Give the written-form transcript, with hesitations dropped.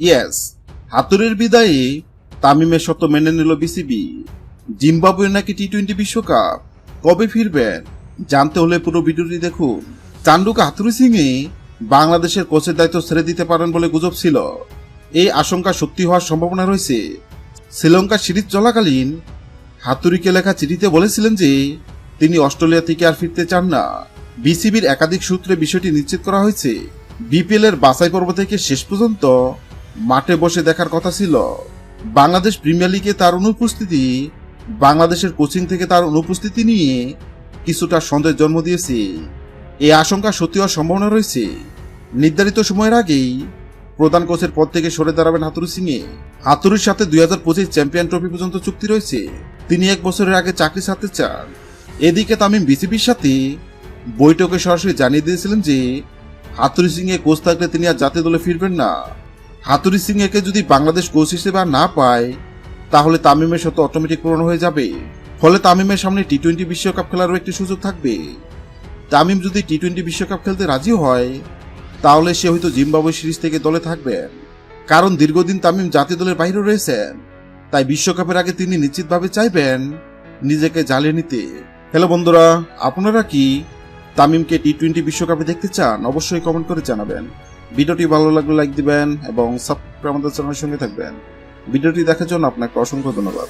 Yes, হাতুড়ির বিদায়ে তামিমের শর্ত মেনে নিল বিসিবি। জিম্বাবুয়ে নাকি টি-20 বিশ্বকাপ কবে ফিরবেন জানতে হলে পুরো ভিডিওটি দেখুন। চান্ডুকা হাতুড়ি সিংয়ে বাংলাদেশের কোচের দায়িত্ব ছেড়ে দিতে পারেন বলে গুজব ছিল। এই আশঙ্কা সত্যি হওয়ার সম্ভাবনা রয়েছে। শ্রীলঙ্কা সিরিজ চলাকালীন হাতুড়িকে লেখা চিঠিতে বলেছিলেন যে তিনি অস্ট্রেলিয়া থেকে আর ফিরতে চান না। বিসিবির একাধিক সূত্রে বিষয়টি নিশ্চিত করা হয়েছে। বিপিএল এর বাছাই পর্ব থেকে শেষ পর্যন্ত মাঠে বসে দেখার কথা ছিল। বাংলাদেশ প্রিমিয়ার লিগে তার অনুপস্থিতি বাংলাদেশের কোচিং থেকে তার অনুপস্থিতি নিয়ে কিছুটা সন্দেহের জন্ম দিয়েছে। এই আশঙ্কা সত্যি হওয়ার সম্ভাবনা রয়েছে। নির্ধারিত সময়ের আগেই প্রধান কোচের পদ থেকে সরে দাঁড়াবেন হাতুড়ি সিংয়ে। হাতুড়ির সাথে 2025 চ্যাম্পিয়ন ট্রফি পর্যন্ত চুক্তি রয়েছে। তিনি 1 বছরের আগে চাকরি ছাড়তে চান। এদিকে তামিম বিসিবির সাথে বৈঠকে সরাসরি জানিয়ে দিয়েছিলেন যে হাতুড়ি সিংয়ে কোচ থাকলে তিনি আর জাতীয় দলে ফিরবেন না। হাতুড়ি সিংকে যদি বাংলাদেশ কোচ হিসেবে আর না পায় তাহলে তামিমের শর্ত অটোমেটিক পূরণ হয়ে যাবে। ফলে তামিমের সামনে টি-20 বিশ্বকাপ খেলারও একটি সুযোগ থাকবে। তামিম যদি টি-20 বিশ্বকাপ খেলতে রাজি হয় তাহলে সে হয়তো জিম্বাবুয়ে সিরিজ থেকে দলে থাকবেন। কারণ দীর্ঘদিন তামিম জাতীয় দলের বাইরে রয়েছেন, তাই বিশ্বকাপের আগে তিনি নিশ্চিতভাবে চাইবেন নিজেকে জ্বালিয়ে নিতে। হ্যালো বন্ধুরা, আপনারা কি তামিমকে টি-20 বিশ্বকাপে দেখতে চান? অবশ্যই কমেন্ট করে জানাবেন। ভিডিওটি ভালো লাগলে লাইক দিবেন এবং সাবস্ক্রাইব আমাদের চ্যানেলের সঙ্গে থাকবেন। ভিডিওটি দেখার জন্য আপনাকে অসংখ্য ধন্যবাদ।